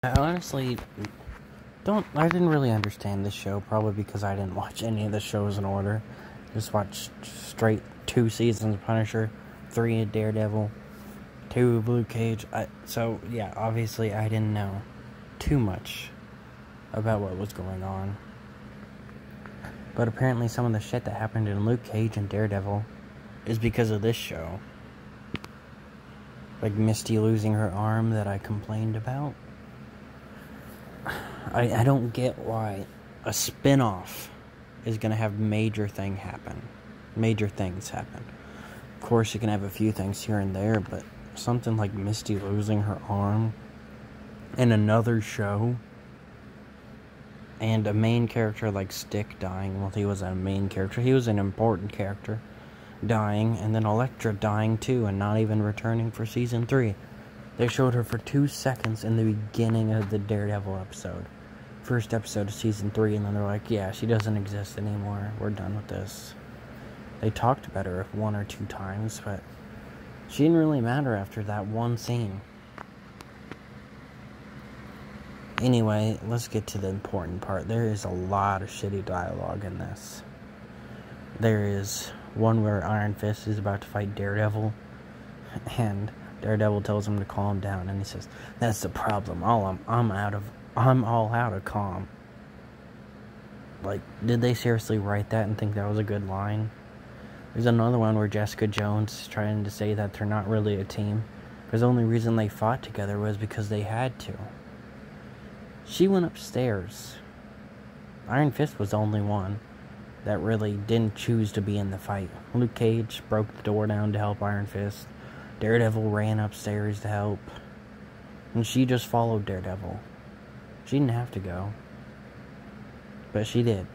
I honestly I didn't really understand this show, probably because I didn't watch any of the shows in order. Just watched straight 2 seasons of Punisher, 3 of Daredevil, 2 of Luke Cage. So, yeah, obviously I didn't know too much about what was going on. But apparently some of the shit that happened in Luke Cage and Daredevil is because of this show. Like Misty losing her arm that I complained about. I don't get why a spin-off is going to have major things happen. Of course, you can have a few things here and there, but something like Misty losing her arm in another show, and a main character like Stick dying. Well, he wasn't a main character. He was an important character dying, and then Elektra dying too, and not even returning for Season 3. They showed her for 2 seconds in the beginning of the Daredevil episode. First episode of Season 3, and then they're like, yeah, she doesn't exist anymore. We're done with this. They talked about her 1 or 2 times, but she didn't really matter after that one scene. Anyway, let's get to the important part. There is a lot of shitty dialogue in this. There is one where Iron Fist is about to fight Daredevil, and Daredevil tells him to calm down, and he says, "That's the problem. I'm all out of calm." Like, did they seriously write that and think that was a good line? There's another one where Jessica Jones is trying to say that they're not really a team, because the only reason they fought together was because they had to. She went upstairs. Iron Fist was the only one that really didn't choose to be in the fight. Luke Cage broke the door down to help Iron Fist. Daredevil ran upstairs to help. And she just followed Daredevil. She didn't have to go. But she did.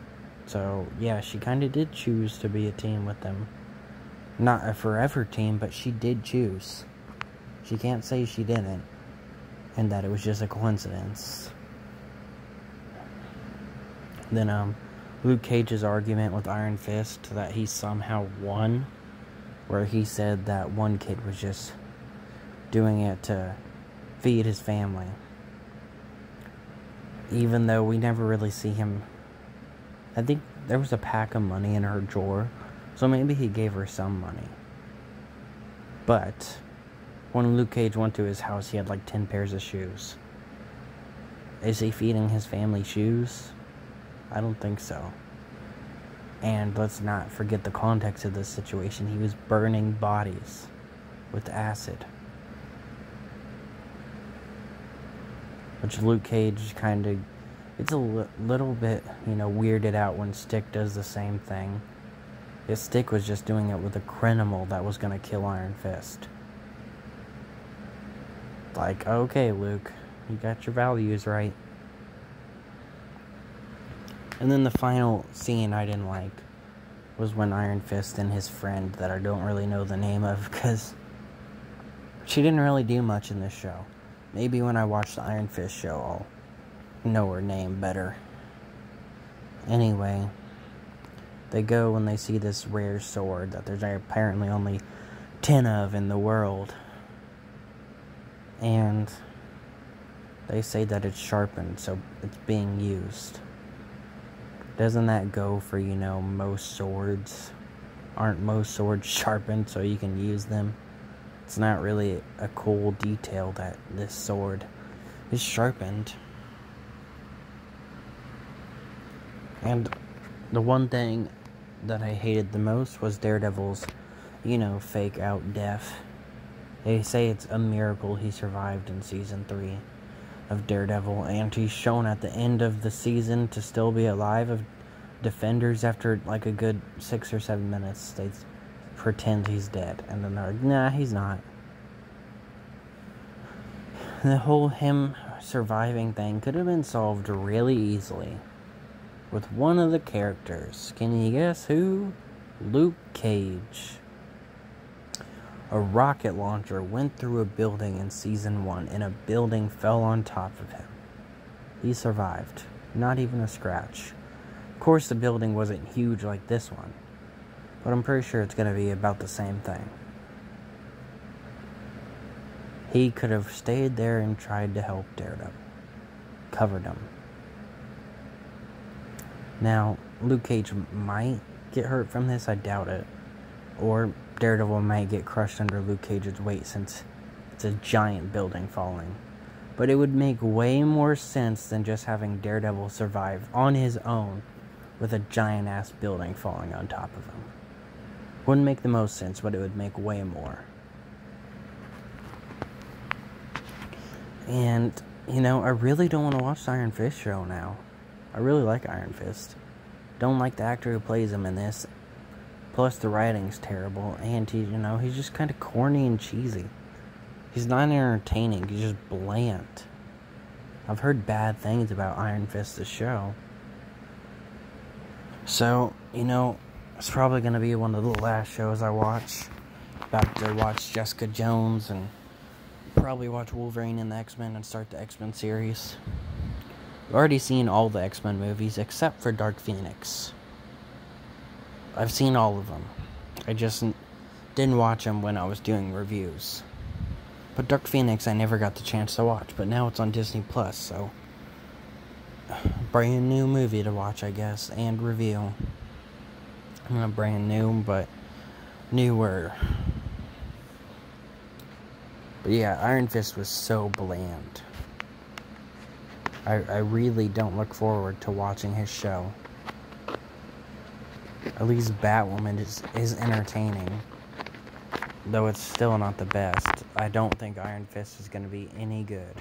So, yeah, she kind of did choose to be a team with them. Not a forever team, but she did choose. She can't say she didn't. And that it was just a coincidence. Then, Luke Cage's argument with Iron Fist that he somehow won, where he said that one kid was just doing it to feed his family. Even though we never really see him. I think there was a pack of money in her drawer, so maybe he gave her some money. But when Luke Cage went to his house, he had like 10 pairs of shoes. Is he feeding his family shoes? I don't think so. And let's not forget the context of this situation. He was burning bodies with acid. Which Luke Cage kind of... It's a little bit, weirded out when Stick does the same thing. His Stick was just doing it with a criminal that was going to kill Iron Fist. Like, okay, Luke, you got your values right. And then the final scene I didn't like was when Iron Fist and his friend, that I don't really know the name of, because she didn't really do much in this show. Maybe when I watch the Iron Fist show, I'll know her name better. Anyway, they go and they see this rare sword that there's apparently only 10 of in the world. And they say that it's sharpened, so it's being used. Doesn't that go for, most swords? Aren't most swords sharpened so you can use them? It's not really a cool detail that this sword is sharpened. And the one thing that I hated the most was Daredevil's, fake out death. They say it's a miracle he survived in Season 3 of Daredevil, and he's shown at the end of the season to still be alive. Of Defenders, after like a good 6 or 7 minutes, they pretend he's dead, and then they're like, nah, he's not. The whole him surviving thing could have been solved really easily with one of the characters. Can you guess who? Luke Cage. A rocket launcher went through a building in Season 1, and a building fell on top of him. He survived. Not even a scratch. Of course, the building wasn't huge like this one, but I'm pretty sure it's going to be about the same thing. He could have stayed there and tried to help Daredevil. covered him. Now, Luke Cage might get hurt from this, I doubt it. Or Daredevil might get crushed under Luke Cage's weight since it's a giant building falling. But it would make way more sense than just having Daredevil survive on his own with a giant-ass building falling on top of him. Wouldn't make the most sense, but it would make way more. And, you know, I really don't want to watch the Iron Fist show now. I really like Iron Fist. Don't like the actor who plays him in this. Plus, the writing's terrible. And, he's just kind of corny and cheesy. He's not entertaining. He's just bland. I've heard bad things about Iron Fist, the show. So, it's probably going to be one of the last shows I watch. About to watch Jessica Jones and probably watch Wolverine and the X-Men and start the X-Men series. I've already seen all the X-Men movies except for Dark Phoenix. I've seen all of them. I just didn't watch them when I was doing reviews. But Dark Phoenix I never got the chance to watch, but now it's on Disney Plus, so brand new movie to watch, I guess, and review. Not brand new, but newer. But yeah, Iron Fist was so bland. I really don't look forward to watching his show. At least Batwoman is entertaining. Though it's still not the best. I don't think Iron Fist is going to be any good.